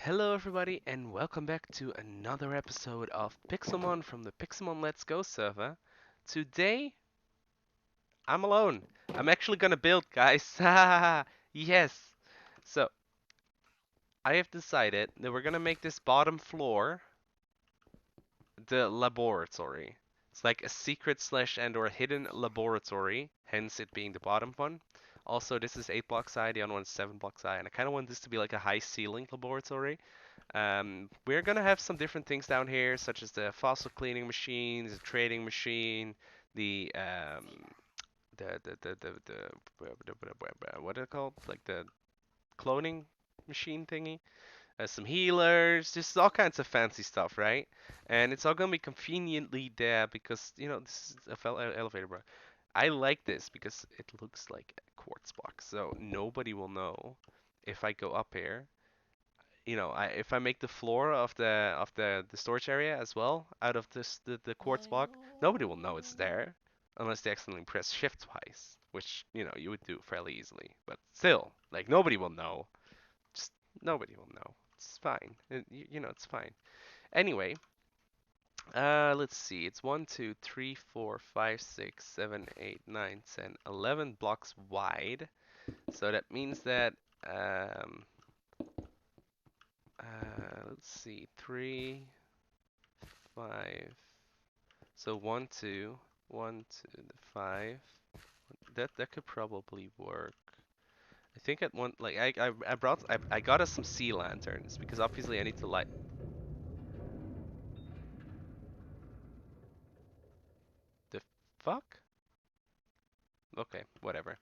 Hello everybody and welcome back to another episode of Pixelmon from the Pixelmon Let's Go server. Today, I'm alone. I'm actually gonna build, guys. Yes. So, I have decided that we're gonna make this bottom floor the laboratory. It's like a secret slash and or hidden laboratory, hence it being the bottom one. Also, this is 8 blocks high, the other one's 7 blocks high, and I kind of want this to be like a high ceiling laboratory. We're gonna have some different things down here, such as the fossil cleaning machines, the trading machine, the what are they called? Like the cloning machine thingy. Some healers, just all kinds of fancy stuff, right? And it's all gonna be conveniently there because this is a elevator, bro. I like this because it looks like a quartz box, so nobody will know if I go up here if I make the floor of the storage area as well out of the quartz block, nobody will know it's there unless they accidentally press shift twice, which you would do fairly easily. But still, like nobody will know. Just nobody will know. It's fine. It's fine. Anyway, let's see. It's 1, 2, 3, 4, 5, 6, 7, 8, 9, 10, 11 blocks wide. So that means that let's see, 3, 5. So 1, 2, 1, 2, 5. That could probably work. I think at one like I got us some sea lanterns because obviously I need to light. The fuck? Okay, whatever.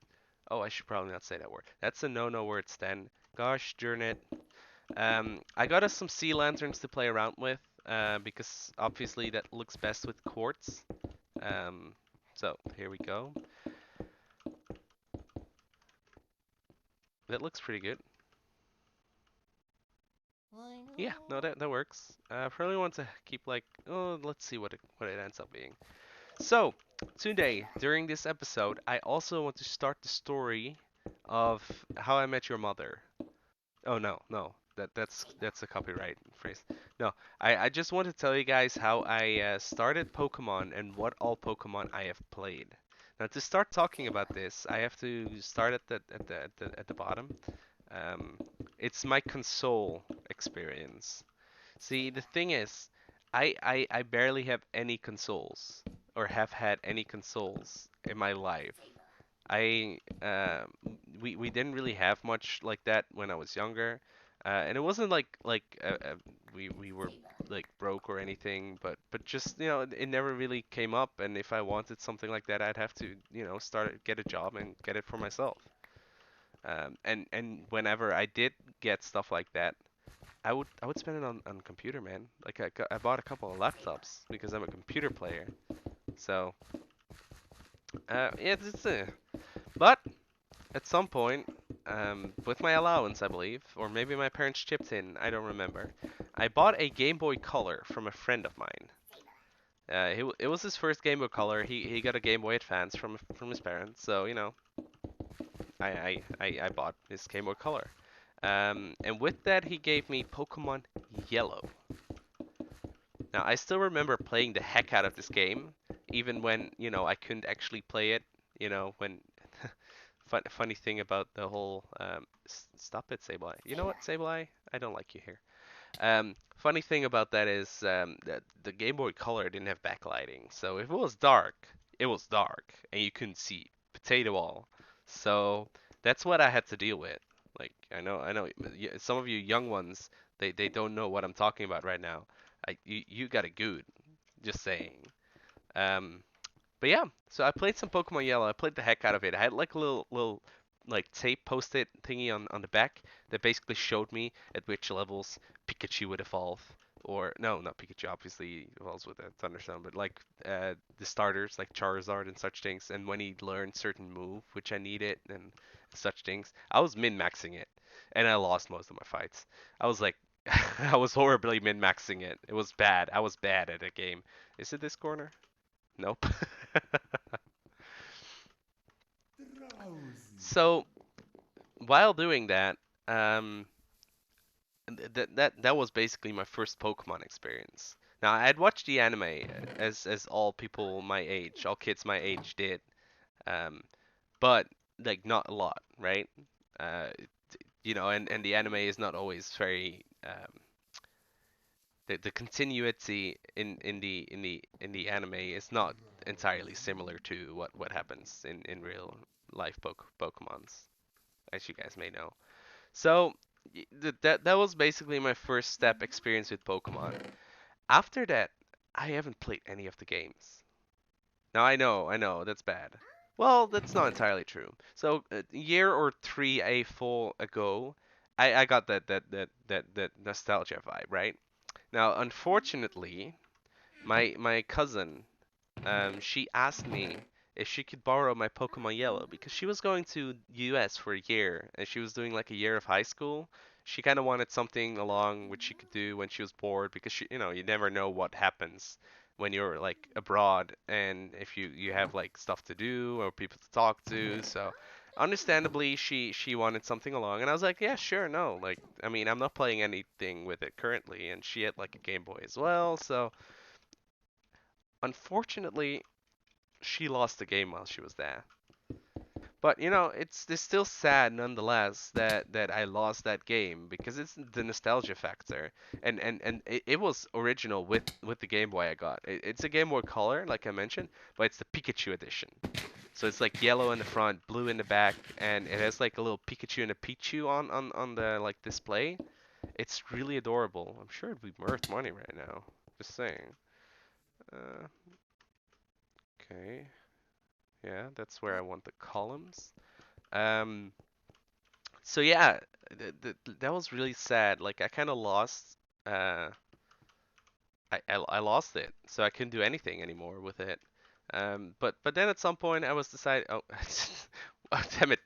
Oh, I should probably not say that word. That's a no-no word, Sten. Gosh darn it. I got us some sea lanterns to play around with, because obviously that looks best with quartz. Um, so here we go. That looks pretty good. Yeah, no, that works. I probably want to keep like, oh, let's see what it ends up being. So, today, during this episode, I also want to start the story of How I Met Your Mother. Oh no, no, that's a copyright phrase. No, I just want to tell you guys how I started Pokemon and what all Pokemon I have played. Now, to start talking about this, I have to start at the bottom. Um, it's my console experience. See, the thing is, I barely have any consoles or have had any consoles in my life. I we didn't really have much like that when I was younger, and it wasn't like we were like broke or anything, but just it never really came up. And if I wanted something like that, I'd have to get a job and get it for myself. And whenever I did get stuff like that, I would spend it on computer, man. Like I bought a couple of laptops because I'm a computer player. So yeah, but at some point, with my allowance, I believe, or maybe my parents chipped in, I don't remember. I bought a Game Boy Color from a friend of mine. It was his first Game Boy Color. He got a Game Boy Advance from his parents, so I bought his Game Boy Color. And with that, he gave me Pokemon Yellow. Now, I still remember playing the heck out of this game, even when, I couldn't actually play it, when funny thing about the whole stop it, Sableye. You know what, Sableye? I don't like you here. Funny thing about that is that the Game Boy Color didn't have backlighting, so if it was dark, it was dark, and you couldn't see potato all. So that's what I had to deal with. Like I know, some of you young ones, they don't know what I'm talking about right now. You got it good. Just saying. Um, but yeah, so I played some Pokemon Yellow. I played the heck out of it. I had like a little like tape post-it thingy on the back that basically showed me at which levels Pikachu would evolve. Or no, not Pikachu. Obviously evolves with a Thunderstone, but like the starters like Charizard and such things. And when he learned certain move, which I needed, and such things, I was min-maxing it, and I lost most of my fights. I was like, I was horribly min-maxing it. It was bad. I was bad at a game. Is it this corner? Nope. So while doing that, um, that was basically my first Pokemon experience. Now I had watched the anime as all people my age, all kids my age did, um, but like not a lot, right? Uh, and the anime is not always very the continuity in the anime is not entirely similar to what happens in real life Pokemons, as you guys may know. So that was basically my first step experience with Pokemon. After that, I haven't played any of the games. Now I know, that's bad. Well, that's not entirely true. So a year or three, a full ago, I got that nostalgia vibe, right? Now, unfortunately, my cousin, she asked me if she could borrow my Pokemon Yellow because she was going to US for a year and she was doing like a year of high school. She kind of wanted something along which she could do when she was bored because you never know what happens when you're like abroad and if you have like stuff to do or people to talk to. So understandably she wanted something along and I was like, yeah, sure, no. Like I mean, I'm not playing anything with it currently and she had like a Game Boy as well, so unfortunately she lost the game while she was there. But it's still sad nonetheless that I lost that game because it's the nostalgia factor, and it was original with the Game Boy I got. It's a Game Boy Color, like I mentioned, but it's the Pikachu edition. So it's like yellow in the front, blue in the back, and it has like a little Pikachu and a Pichu on the like display. It's really adorable. I'm sure it'd be worth money right now. Just saying. Uh, okay. Yeah, that's where I want the columns. Um, so yeah, that was really sad. Like I kind of lost, uh, I lost it, so I couldn't do anything anymore with it. But then at some point I was decided, oh, oh, damn it,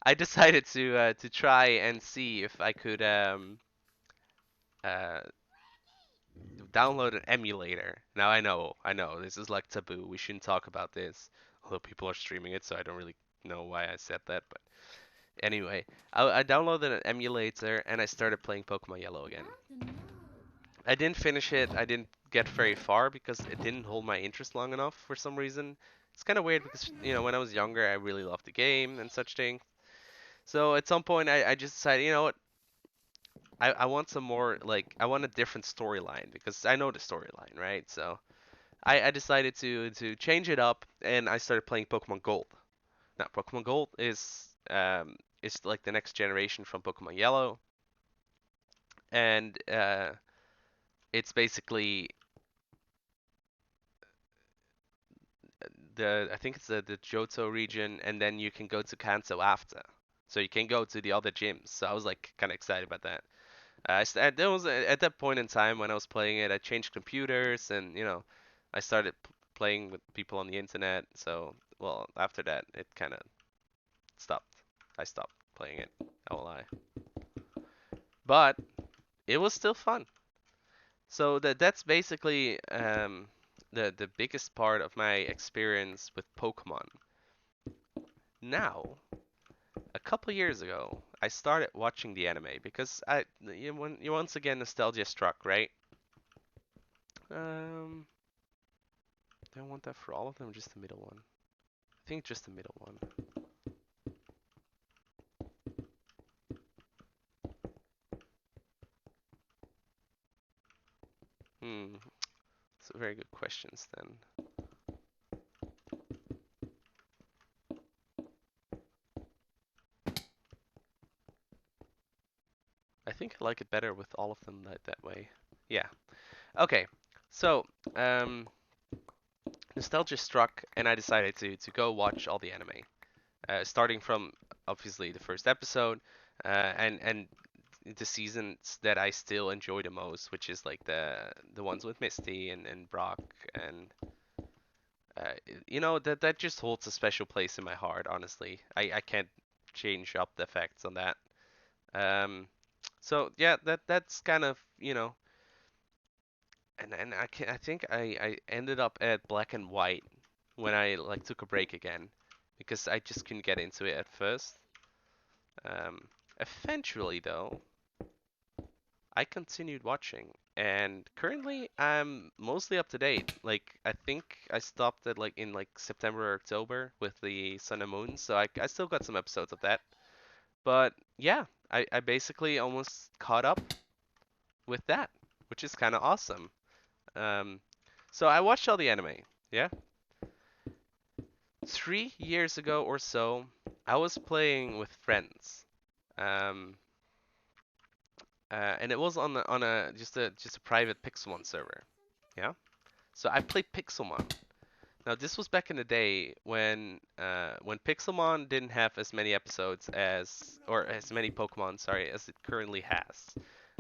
I decided to try and see if I could uh download an emulator. Now I know, this is like taboo. We shouldn't talk about this, although people are streaming it, so I don't really know why I said that, but. Anyway, I downloaded an emulator and I started playing Pokemon Yellow again. I didn't finish it. I didn't get very far because it didn't hold my interest long enough for some reason. It's kind of weird because when I was younger I really loved the game and such things. So at some point I just decided, you know what? I want some more like I want a different storyline because I know the storyline, right? So I decided to change it up and I started playing Pokemon Gold. Now Pokemon Gold is like the next generation from Pokemon Yellow, and it's basically the I think it's the Johto region, and then you can go to Kanto after. So you can go to the other gyms. So I was like kind of excited about that. That was at that point in time when I was playing it. I changed computers, and I started playing with people on the internet. So well, after that, it kind of stopped. I stopped playing it. I won't lie, but it was still fun. So that's basically the biggest part of my experience with Pokemon. Now, a couple years ago, I started watching the anime because when you once again nostalgia struck, right? Um, do I want that for all of them, or just the middle one? I think just the middle one. Hmm, it's a very good question, Sten. I think I like it better with all of them that way. Yeah. Okay. So, nostalgia struck, and I decided to go watch all the anime. Starting from obviously the first episode, and the seasons that I still enjoy the most, which is like the ones with Misty and Brock, and that just holds a special place in my heart. Honestly, I can't change up the effects on that. Um, so yeah, that's kind of and I think I ended up at Black and White when I like took a break again because I just couldn't get into it at first. Eventually, though, I continued watching, and currently I'm mostly up to date. Like I think I stopped at like in like September or October with the Sun and Moon, so I still got some episodes of that. But yeah, I basically almost caught up with that, which is kind of awesome. Um, so I watched all the anime. Yeah, 3 years ago or so, I was playing with friends. Um, and it was on a just a private Pixelmon server. Yeah. So I played Pixelmon. Now this was back in the day when Pixelmon didn't have as many episodes as or as many Pokemon, sorry, as it currently has.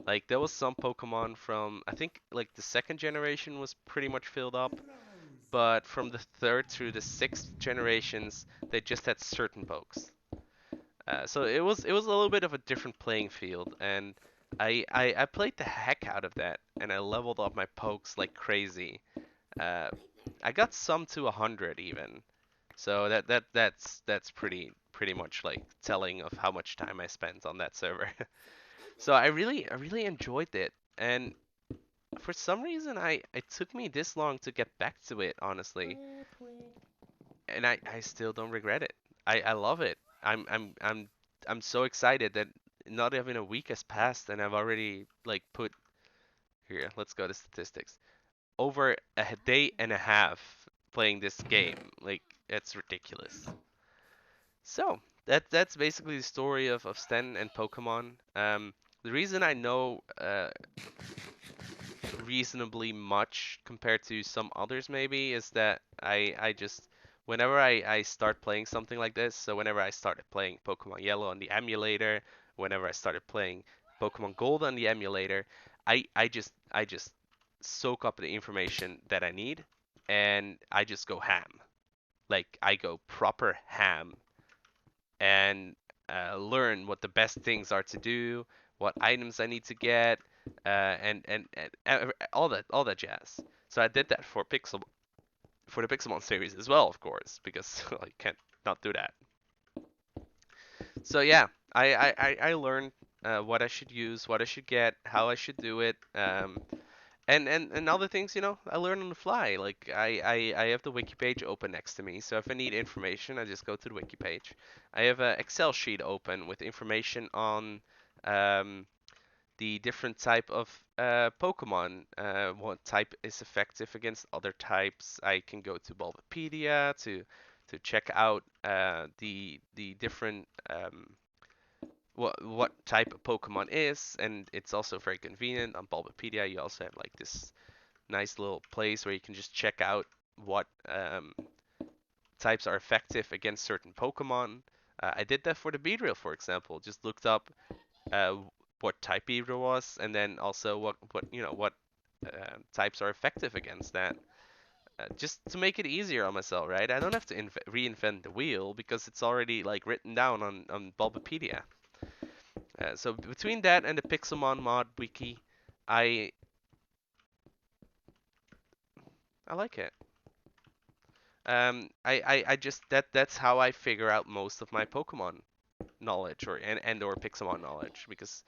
Like there was some Pokemon from I think like the second generation was pretty much filled up, but from the third through the sixth generations, they just had certain pokes. So it was a little bit of a different playing field, and I played the heck out of that, and I leveled up my pokes like crazy. Uh, I got some to 100 even, so that's pretty much like telling of how much time I spent on that server. So I really enjoyed it, and for some reason I it took me this long to get back to it honestly, and I still don't regret it. I love it. I'm so excited that not even a week has passed and I've already like put here. Let's go to statistics. Over a day and a half playing this game. Like it's ridiculous. So that's basically the story of Sten and Pokemon. The reason I know reasonably much compared to some others maybe is that I just whenever I start playing something like this, so whenever I started playing Pokemon Yellow on the emulator, whenever I started playing Pokemon Gold on the emulator, I just soak up the information that I need and I just go ham. Like I go proper ham and learn what the best things are to do, what items I need to get, and all that jazz. So I did that for the Pixelmon series as well, of course, because I can't not do that. So yeah, I learned what I should use, what I should get, how I should do it, and other things, I learn on the fly. Like I have the wiki page open next to me, so if I need information, I just go to the wiki page. I have an Excel sheet open with information on um, the different type of Pokemon, what type is effective against other types. I can go to Bulbapedia to check out the different what type of Pokemon is, and it's also very convenient on Bulbapedia. You also have like this nice little place where you can just check out what types are effective against certain Pokemon. I did that for the Beedrill, for example. Just looked up uh, what type Beedrill was, and then also what types are effective against that. Just to make it easier on myself, right? I don't have to reinvent the wheel because it's already like written down on Bulbapedia. So between that and the Pixelmon mod wiki, I I like it. I just that's how I figure out most of my Pokemon knowledge and or Pixelmon knowledge because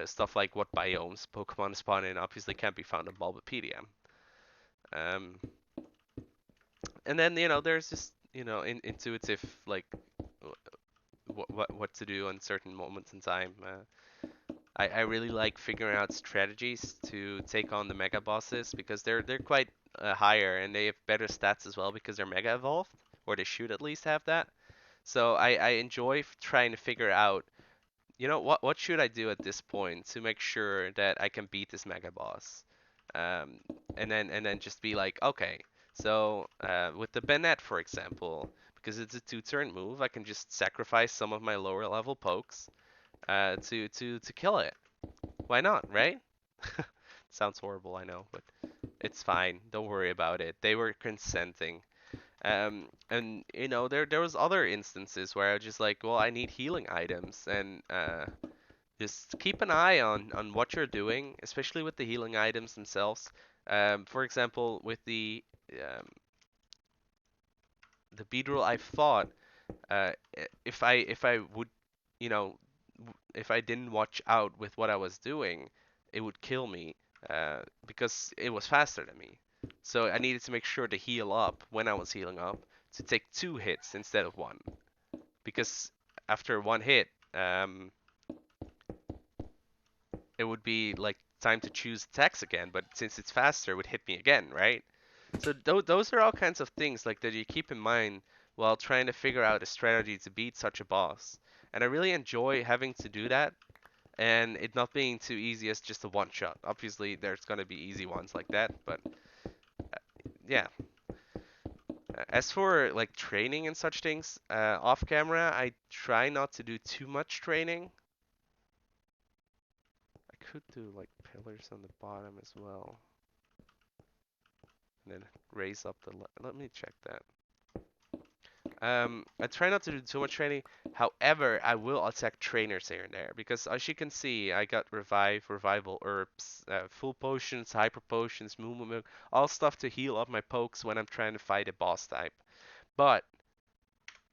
stuff like what biomes Pokemon spawn in obviously can't be found in Bulbapedia. Um, and then there's just intuitive like what to do on certain moments in time. I really like figuring out strategies to take on the mega bosses because they're quite higher and they have better stats as well because they're mega evolved, or they should at least have that. So I enjoy trying to figure out, what should I do at this point to make sure that I can beat this mega boss, um, and then just be like, okay, so with the Bennett, for example, because it's a two-turn move, I can just sacrifice some of my lower level pokes to kill it. Why not, right? Sounds horrible, I know, but it's fine. Don't worry about it. They were consenting. And there was other instances where I was just like, well, I need healing items, and just keep an eye on what you're doing, especially with the healing items themselves. For example, with the Beedrill I fought, if I would, you know, if I didn't watch out with what I was doing, it would kill me because it was faster than me. So I needed to make sure to heal up when I was healing up to take 2 hits instead of one. Because after one hit, it would be like time to choose attacks again. But since it's faster, it would hit me again, right? So those are all kinds of things like that you keep in mind while trying to figure out a strategy to beat such a boss. And I really enjoy having to do that and it not being too easy as just a one shot. Obviously, there's gonna be easy ones like that, but yeah. As for like training and such things, off camera, I try not to do too much training. I could do like pillars on the bottom as well, and then raise up the. Let me check that. I try not to do too much training. However, I will attack trainers here and there because as you can see, I got revival herbs, full potions, hyper potions, moo milk, all stuff to heal up my pokes when I'm trying to fight a boss type. But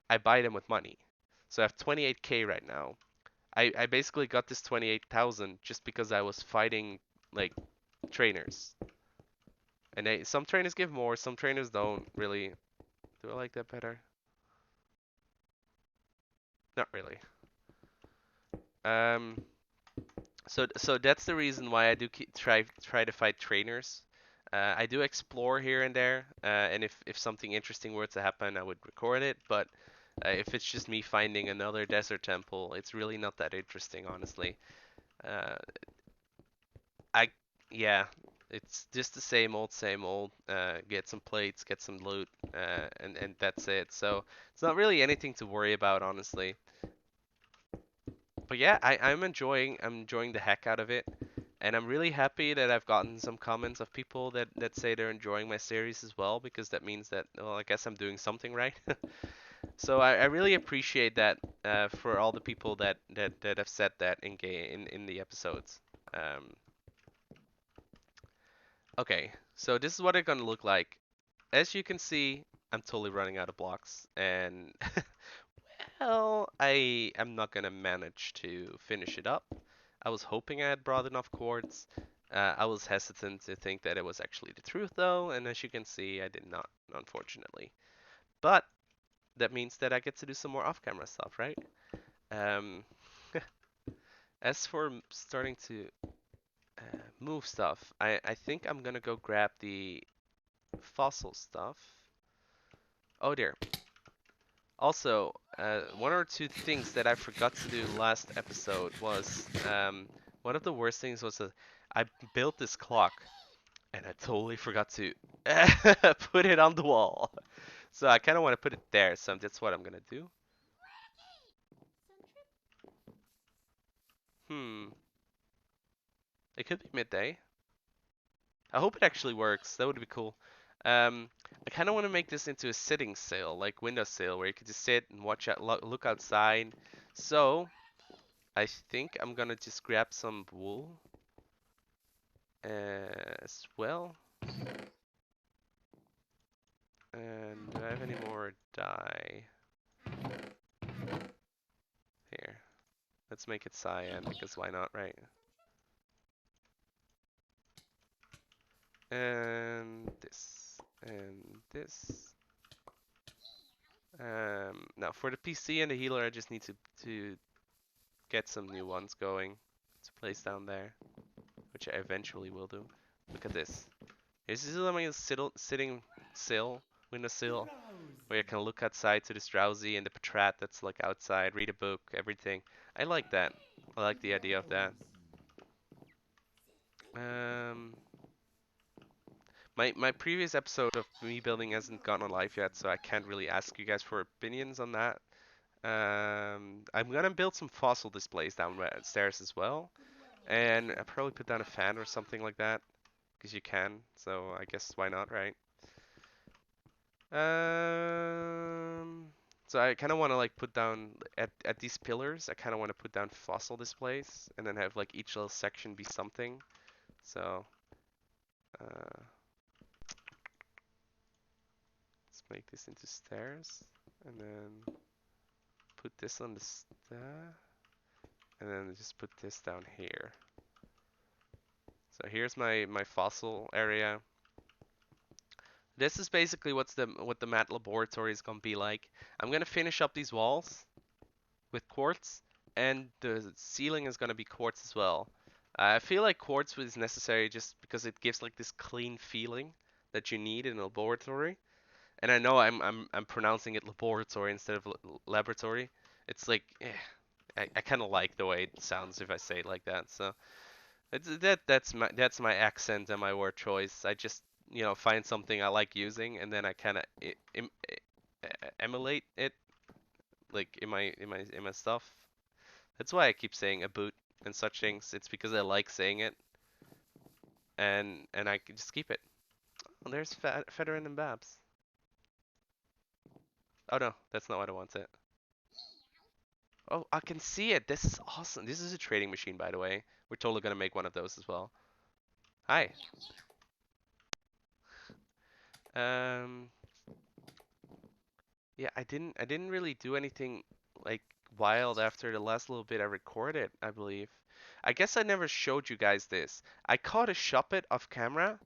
I buy them with money. So I have 28k right now. I basically got this 28,000 just because I was fighting like trainers. And some trainers give more, some trainers don't really. Do I like that better? Not really. Um, so that's the reason why I do try to fight trainers. I do explore here and there, and if something interesting were to happen, I would record it. But if it's just me finding another desert temple, it's really not that interesting, honestly. Uh, I yeah, it's just the same old, same old. Get some plates, get some loot, and that's it. So it's not really anything to worry about, honestly. But yeah, I'm enjoying the heck out of it. And I'm really happy that I've gotten some comments of people that say they're enjoying my series as well, because that means that, well, I guess I'm doing something right. So I really appreciate that for all the people that have said that in the episodes. Um, okay, so this is what it's gonna look like. As you can see, I'm totally running out of blocks, and well, I am not gonna manage to finish it up. I was hoping I had brought enough quartz. I was hesitant to think that it was actually the truth though, and as you can see, I did not, unfortunately. But that means that I get to do some more off-camera stuff, right? Um, as for starting to move stuff, I think I'm gonna go grab the fossil stuff. Oh dear. Also, one or two things that I forgot to do last episode was one of the worst things was that I built this clock and I totally forgot to put it on the wall. So I kind of want to put it there, so that's what I'm gonna do. Hmm, it could be midday. I hope it actually works. That would be cool. I kind of want to make this into a sitting sail, like window sail, where you could just sit and watch out, look outside. So I think I'm gonna just grab some wool as well. And do I have any more dye? Here. Let's make it cyan, because why not, right? And this. And this. Now for the PC and the healer, I just need to get some new ones going to place down there, which I eventually will do. Look at this. This is my sitting sill, window sill, where you can look outside to this drowsy and the patrat that's like outside, read a book, everything. I like that. I like the idea of that. Um, my previous episode of me building hasn't gone on live yet, so I can't really ask you guys for opinions on that. I'm gonna build some fossil displays downstairs as well, and I'll probably put down a fan or something like that, because you can. So I guess why not, right? Um, so I kind of want to like put down at these pillars. I kind of want to put down fossil displays, and then have like each little section be something. So uh, let's make this into stairs, and then put this on the stair, and then just put this down here. So here's my fossil area. This is basically what the mat laboratory is gonna be like. I'm gonna finish up these walls with quartz, and the ceiling is gonna be quartz as well. I feel like quartz is necessary just because it gives like this clean feeling that you need in a laboratory. And I know I'm pronouncing it laboratory instead of laboratory. It's like I kind of like the way it sounds if I say it like that. So that's my accent and my word choice. I just find something I like using, and then I kind of emulate it like in my stuff. That's why I keep saying a boot and such things. It's because I like saying it, and I can just keep it. Oh, there's Federin and Babs. Oh no, that's not what I wanted. Oh, I can see it. This is awesome. This is a trading machine, by the way. We're totally gonna make one of those as well. Hi. Um, yeah, I didn't really do anything like wild after the last little bit I recorded, I believe. I guess I never showed you guys this. I caught a Shuppet off camera,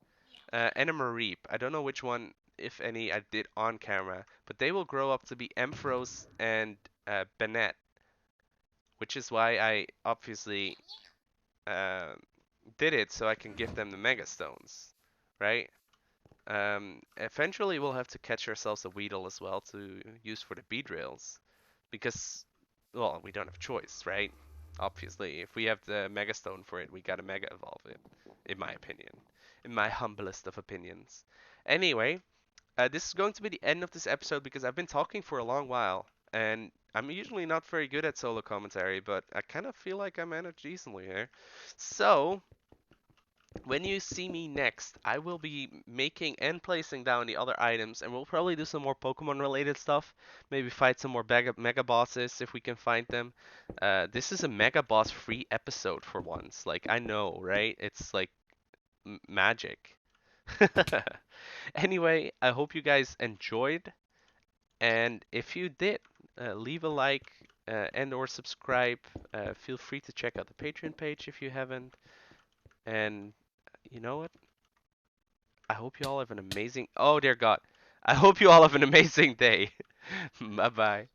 and a Mareep. I don't know which one, if any, I did on camera, but they will grow up to be Ampharos and Bennett, which is why I obviously uh, did it so I can give them the Mega Stones, right? Eventually we'll have to catch ourselves a Weedle as well to use for the Beedrills, because, well, we don't have a choice, right? Obviously, if we have the Mega Stone for it, we gotta Mega Evolve it, in my opinion. In my humblest of opinions. Anyway, this is going to be the end of this episode because I've been talking for a long while, and I'm usually not very good at solo commentary, but I kind of feel like I managed decently here. So, when you see me next, I will be making and placing down the other items, and we'll probably do some more Pokemon related stuff. Maybe fight some more mega bosses if we can find them. This is a mega boss free episode for once. Like, I know, right? It's like magic. Anyway, I hope you guys enjoyed, and if you did, leave a like and/or subscribe. Feel free to check out the Patreon page if you haven't. And you know what? I hope you all have an amazing. Oh dear God! I hope you all have an amazing day. Bye bye.